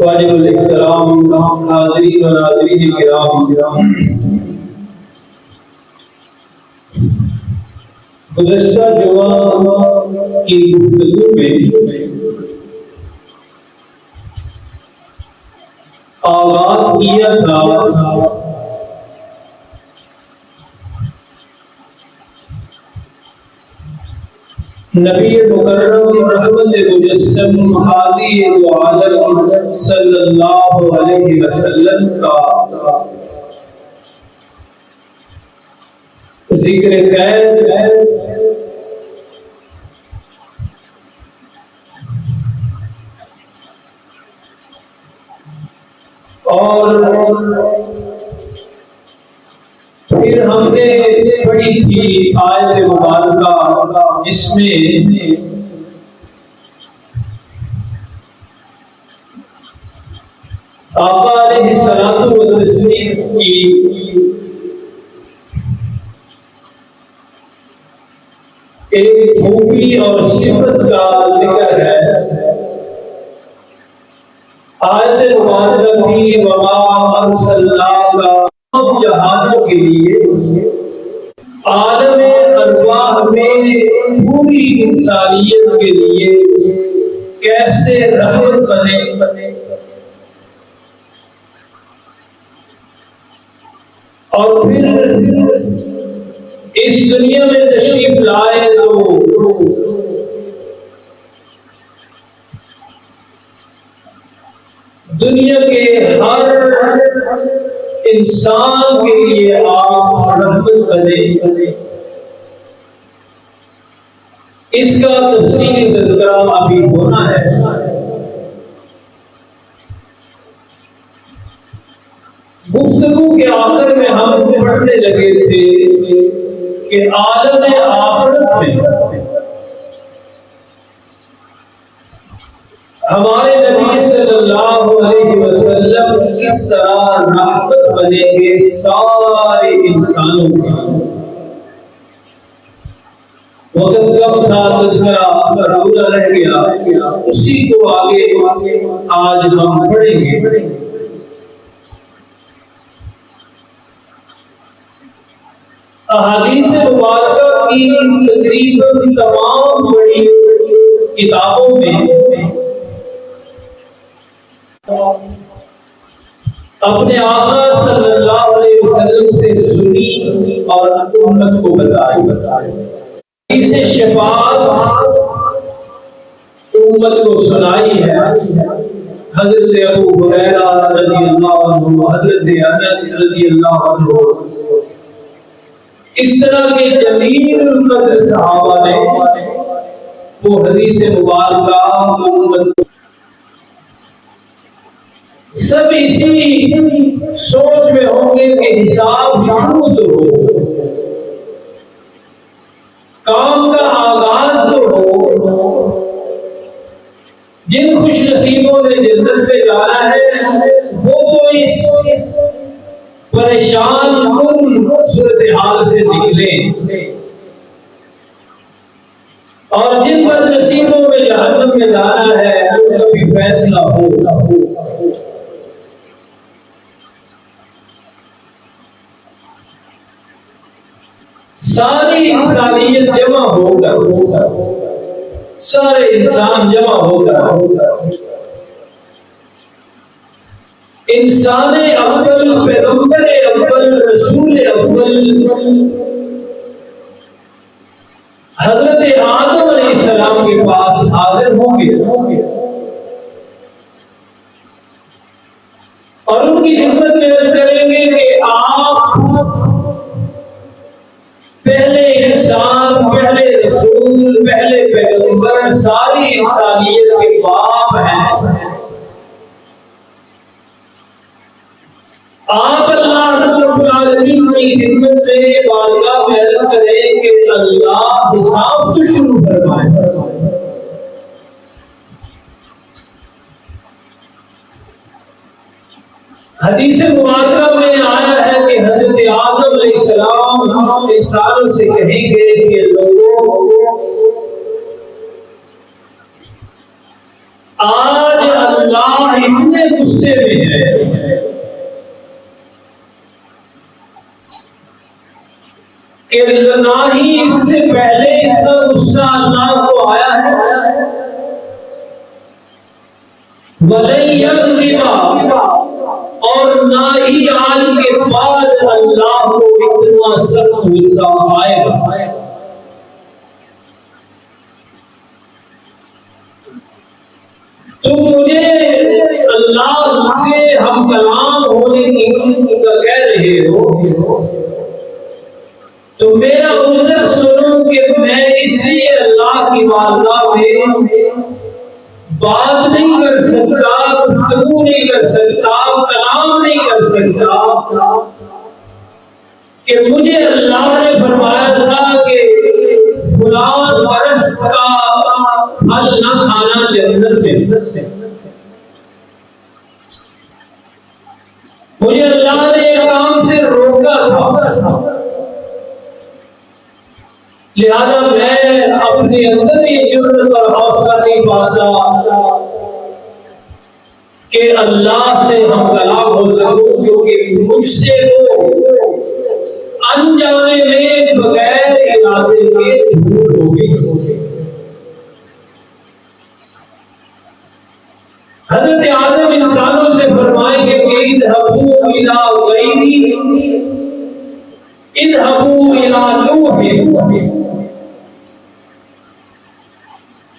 واجب الاحترام حاضرین و ناظرین کرام، گزشتہ جمعہ کی گفتگو میں آغاز کیا تھا نبی مکرم رحمت مجسم ہادی دو عالم صلی اللہ علیہ وسلم کا ذکر خیر اور پھر ہم نے پڑھی تھی آیت مبارکہ جس میں آقا علیہ الصلوۃ والتسلیم کی ایک خوبی اور صفت کا ذکر ہے۔ آیت مبارکہ تھی وما ارسلناک جہانوں کے لیے عالم ارواح میں پوری انسانیت کے لیے کیسے رحمت بنے اور پھر اس دنیا میں تشریف لائے تو دنیا کے ہر انسان کے لیے آپ رحمت بنے۔ اس کا تفصیلی تذکرہ ابھی ہونا ہے۔ گفتگو کے آخر میں ہم پڑھنے لگے تھے کہ عالم آخرت میں ہمارے نبی صلی اللہ علیہ وسلم کس طرح رحمت بنیں گے سارے انسانوں کے۔ وقت کم تھا، تذکرہ ادھورا رہ گیا، اسی کو آگے آج ہم پڑھیں گے۔ احادیث مبارکہ کی تقریباً تمام بڑی کتابوں میں اپنے آقا صلی اللہ علیہ وسلم سے سنی اور امت کو بتائی۔ حدیث شفاعت امت کو سنائی ہے۔ حضرت ابو ہریرہ رضی اللہ عنہ، حضرت انس رضی اللہ عنہ، اس طرح کے جلیل القدر صحابہ نے وہ حدیث مبارکہ امت سب اسی سوچ میں ہوں گے کہ حساب شروع تو ہو، کام کا آغاز تو ہو۔ جن خوش نصیبوں نے جنت پہ جانا ہے وہ تو اس پریشان کن صورتحال سے نکلیں، اور جن بد نصیبوں میں جہنم میں جانا ہے ان کا بھی فیصلہ ہو۔ ساری انسانیت جمع ہو کر، سارے انسان جمع ہو کر انسان اول، پیغمبر اول، رسول اول حضرت آدم علیہ السلام کے پاس حاضر ہوں گے اور ان کی خدمت میں عرض کریں گے کہ آپ پہلے انسان، پہلے رسول، پہلے پیغمبر، ساری انسانیت کے باپ ہیں۔ آپ اللہ رب العالمین کی خدمت میں بارگاہ میں عرض کریں کہ اللہ حساب تو شروع فرمائے۔ حدیث مبارکہ میں آیا ہے کہ حضرت آدم علیہ السلام انسانوں سے کہیں گے کہ لوگوں آج اللہ اتنے کہ نہ ہی اس سے پہلے اتنا غصہ اللہ کو آیا ہے، وَلَن يَغْضِبَ، اور نہ ہی آج کے بعد اللہ کو اتنا سخت غصہ آئے گا۔ تو مجھے اللہ سے ہم کلام ہونے کی کہہ رہے ہو تو میرا عذر سنو کہ میں اس لیے اللہ کی بارگاہ میں بات نہیں کر سکتا، گفتگو نہیں کر سکتا، کلام نہیں کر سکتا، کہ مجھے اللہ نے فرمایا تھا کہ فلان برس کا پھل نہ کھانا جنت میں، مجھے اللہ نے ایک کام سے روکا تھا، لہذا میں اپنے اندر یہ جرأت اور حوصلہ نہیں پاتا کہ اللہ سے ہم کلام ہو سکوں، کیونکہ مجھ سے وہ انجانے میں بغیر ارادے کے دور ہو گئی۔ حضرت آدم انسانوں سے فرمائیں گے کہ اذهبوا الى غیری، اذهبوا الى نوح،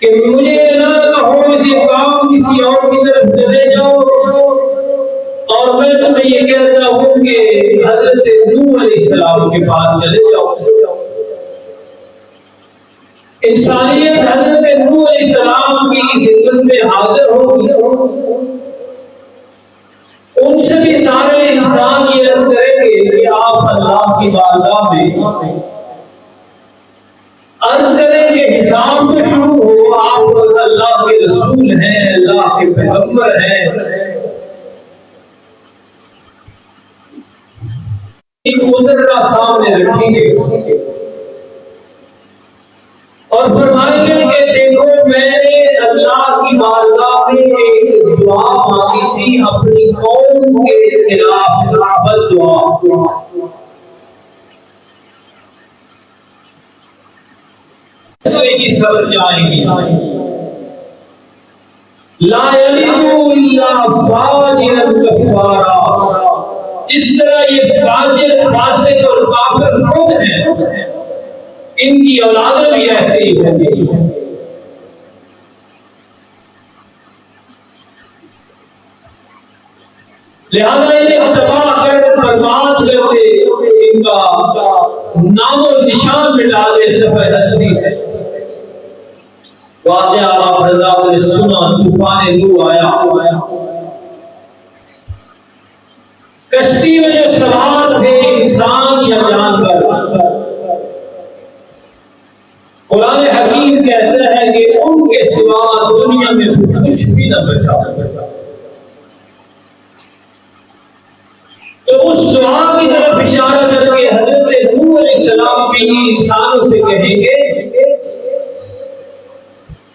کہ مجھے نہ کہو اسی کام کسی اور کی طرف چلے جاؤ، اور میں تمہیں یہ کہتا ہوں کہ حضرت نوح علیہ السلام کے پاس چلے جاؤ۔ انسانیت حضرت نوح علیہ السلام کی خدمت میں حاضر ہوگی، ان سے بھی سارے انسان یہ عرض کریں گے کہ آپ اللہ کی بارگاہ میں عرض کریں کہ حساب تو شروع ہو، آپ اللہ کے رسول ہیں، اللہ کے پیغمبر ہیں، ایک عذر کا سامنے رکھیں گے اور فرمائیں گے کہ دیکھو میں نے اللہ کی بارگاہ میں ایک دعا مانگی تھی اپنی قوم کے خلاف، بد دعا، کی سمجھ جائیں گی، لا یلد الا فاجرا کفارا، جس طرح یہ فاجر، فاسق اور کافر خود ہیں، ان کی اولادیں بھی ایسے ہی ہوں گی۔ لہذا انہیں تباہ کر برباد کر دے، ان کا نام و نشان مٹا دے سفید ہستی سے۔ واقعہ آپ حضرات نے سنا، طوفان نوح آیا، کشتی میں جو سوار تھے انسان یا جانور، قرآن حکیم کہتا ہے کہ ان کے سوا دنیا میں کچھ بھی نہ بچا۔ تو اس دعا کی طرف اشارہ کر کے حضرت نوح علیہ السلام بھی انسانوں سے کہیں گے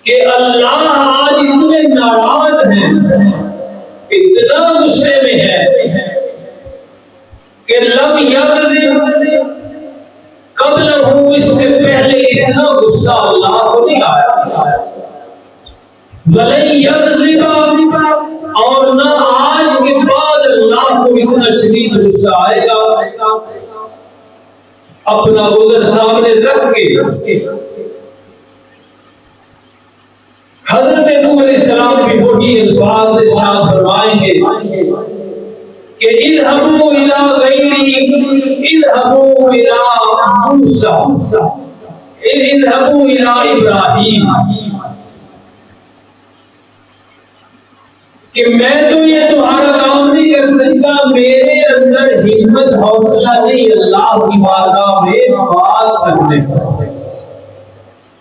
کہ اللہ آج اتنے ناراض ہیں، اتنا غصے میں ہے کہ لم یغضب قبلہ، اس سے پہلے اتنا غصہ اللہ کو نہیں آیا، وَلَن یغضب، اور نہ آج کے بعد اللہ کو اتنا شدید غصہ آئے گا۔ اپنا عذر سامنے رکھ کے حضرت نوح علیہ السلام بھی وہی الفاظ ارشاد فرمائیں گے کہ اذهبوا الى غیری، اذهبوا الى موسیٰ، اذهبوا الى ابراہیم، کہ میں تو یہ تمہارا کام نہیں کر سکتا، میرے اندر ہمت حوصلہ نہیں اللہ کی بارگاہ میں بات کرنے کا،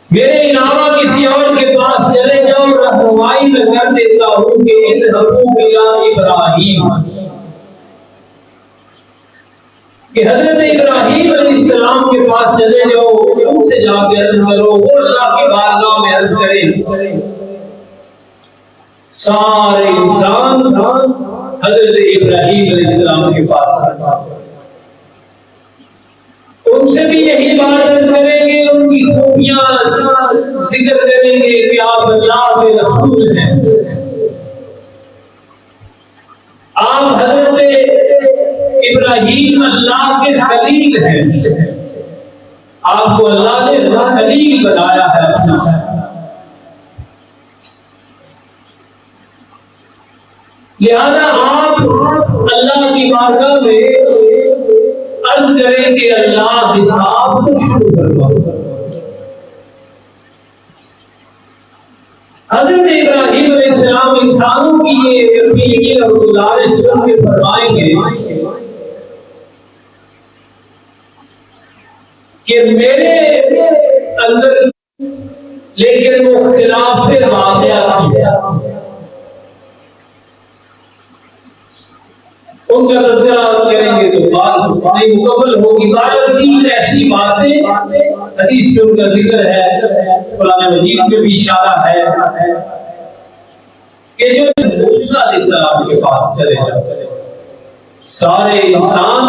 میرے علاوہ کسی اور کے پاس چلے جاؤ، رہنمائی میں کر دیتا ہوں کہ اذهبوا الى ابراہیم، کہ حضرت ابراہیم علیہ السلام کے پاس چلے جاؤ، ان سے جا کے عرض کرو، وہ اللہ کی بارگاہ میں عرض کریں۔ سارے انسان حضرت ابراہیم علیہ السلام کے پاس ان سے بھی یہی خوبیاں ذکر کریں گے کہ آپ اللہ کے رسول ہیں، آپ حضرت ابراہیم اللہ کے خلیل ہیں، آپ کو اللہ نے خلیل بنایا ہے اپنا۔ لہذا آپ اللہ کی بارگاہ میں عرض کریں کہ اللہ حساب کو شروع کروا۔ حضرت ابراہیم علیہ السلام انسانوں کی یہ اپیل اور گزارش سن کے فرمائیں گے کہ میرے اندر لیکن وہ خلاف واقعہ تھی، ان کا تذکرہ کریں گے تو بات نہیں مکمل ہوگی۔ بارہ تین ایسی باتیں حدیث میں ان کا ذکر ہے، قرآن مجید میں بھی اشارہ ہے کہ جو موسیٰ علیہ السلام کے پاس چلے جاتے، سارے انسان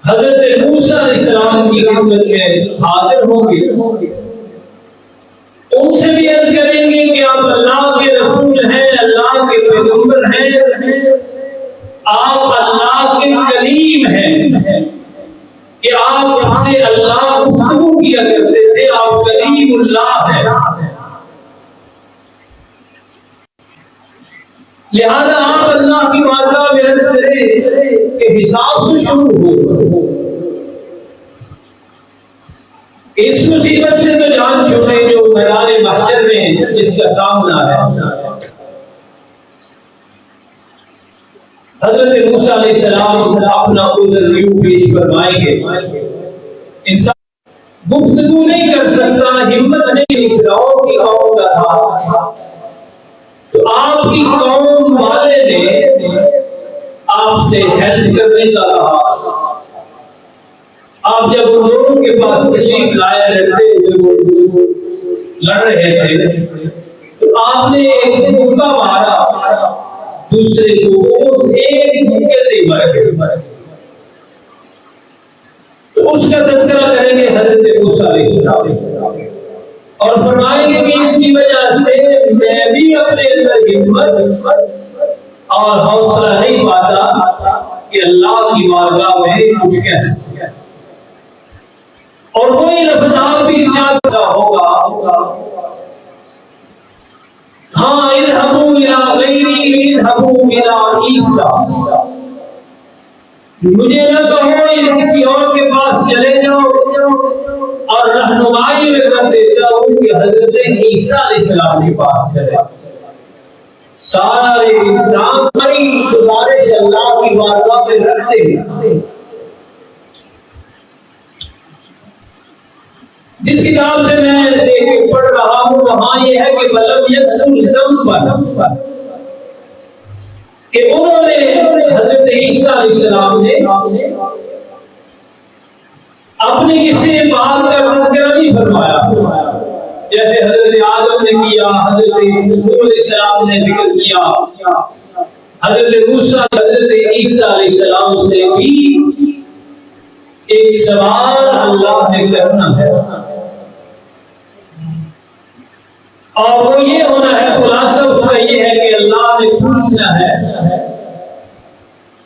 حضرت موسیٰ علیہ السلام کی خدمت میں حاضر ہوں گے، ان سے بھی عرض کریں گے کہ آپ اللہ کے رسول ہیں، اللہ کے پیغمبر ہیں، آپ اللہ کے کلیم ہیں کہ آپ سے اللہ گفتگو کیا کرتے تھے، آپ کلیم اللہ ہیں۔ لہذا آپ اللہ کی بارگاہ میں عرض کریں کہ حساب تو شروع ہو، اس مصیبت سے تو جان چھوڑے جو میدان محشر میں جس کا سامنا ہے۔ حضرت موسیٰ علیہ السلام اپنا عذر یوں پیش فرمائیں گے، انسان گفتگو نہیں کر سکتا، ہمت نہیں، فرعون کی قوم کا تھا، تو آپ کی قوم والے نے آپ سے ہیلپ کرنے کا کہا۔ آپ جب ان لوگوں کے پاس تشریف لائے رہتے ہوئے لڑ رہے تھے تو آپ نے ایک مکہ مارا دوسرے کو، اس ایک مکے سے مر گئے، تو اس کا تذکرہ کریں گے حضرت موسیٰ علیہ السلام اور فرمائیں گے کہ اس کی وجہ سے میں بھی اپنے اندر ہمت اور حوصلہ نہیں پاتا کہ اللہ کی بارگاہ میں کچھ کہہ سکتا، اور کوئی لفظ بھی چاہتا ہوگا، ہاں اذهبوا الى غیری اذهبوا الى عیسیٰ، مجھے نہ کہو کسی اور کے پاس چلے جاؤ، اور رہنمائی میں کر دیتا ہوں کہ حضرت عیسیٰ علیہ السلام کے پاس چلے۔ سارے انسان بڑی گزارش اللہ کی بارگاہ میں رکھتے ہیں۔ جس کتاب سے میں پڑھ رہا ہوں وہاں یہ ہے کہ بلم یذکر ذنبا، کہ انہوں نے حضرت عیسیٰ علیہ السلام نے اپنے کسی بات کا تذکرہ نہیں فرمایا، جیسے حضرت آدم نے کیا، حضرت نوح علیہ السلام نے ذکر کیا، حضرت موسیٰ حضرت عیسیٰ علیہ السلام سے بھی ایک سوال اللہ نے کرنا ہے، اور وہ یہ ہونا ہے، خلاصہ اس کا یہ ہے کہ اللہ نے پوچھنا ہے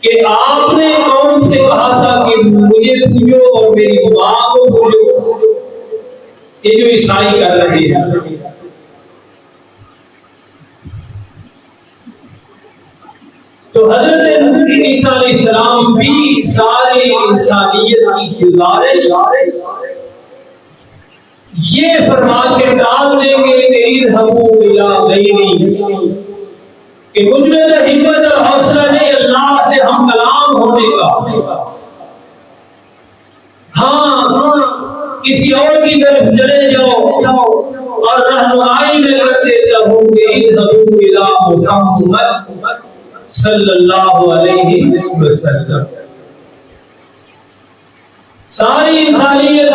کہ آپ نے کون سے کہا تھا کہ مجھے پوجو اور میری ماں کو پوجو، یہ جو عیسائی کر رہے ہیں۔ تو حضرت عیسیٰ علیہ السلام بھی ساری انسانیت کی گزارش یہ فرما کے ڈال دیں گے کہ اذهبوا الى غیری، کہ مجھ میں تو ہمت اور حوصلہ نہیں اللہ سے ہم کلام ہونے کا، ہاں کسی اور کی طرف چلے جاؤ اور رہنمائی میں کر دیتا ہوں کہ اذهبوا الى محمد صلی اللہ علیہ وسلم۔ ساری انسانیت،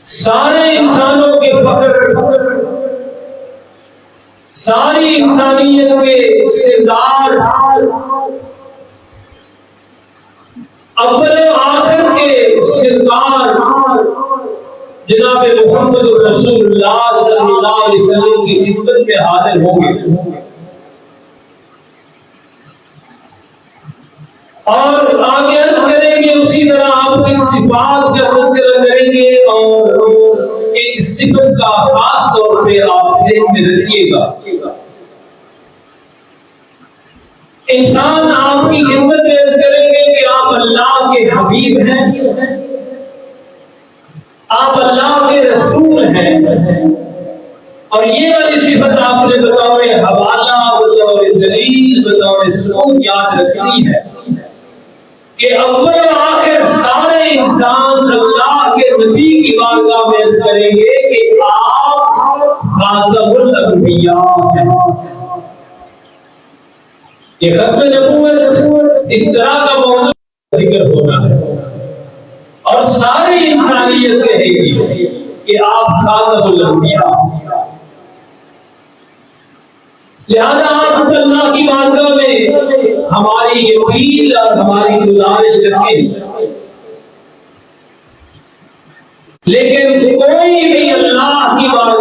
سارے انسانوں کے فخر، ساری انسانیت کے سردار اول و آخر کے سردار جناب محمد رسول اللہ صلی اللہ علیہ وسلم کی خدمت میں حاضر ہوں گے اور آگے عرض کریں گے، اسی طرح آپ کی صفات کا تذکرہ کریں گے اور ایک صفت کا خاص طور پہ آپ ذہن میں رکھیے گا۔ انسان آپ کی خدمت میں عرض کریں گے کہ آپ اللہ کے حبیب ہیں، آپ اللہ کے رسول ہیں، اور یہ والی صفت آپ نے بطور حوالہ، بطور دلیل، بطور ثبوت یاد رکھنی ہے کہ اول و آخر سارے انسان اللہ کے نبی کی بارگاہ میں عرض کریں گے کہ آپ خاتم الانبیاء ہیں۔ یہ ختم نبوت اس طرح کا موضوع ذکر ہونا ہے اور ساری انسانیت کہے گی کہ آپ خاتم الانبیاء، لہذا آپ اللہ کی بارگاہ میں ہماری اپیل اور ہماری گزارش رکھیں، لیکن کوئی بھی اللہ کی بارگاہ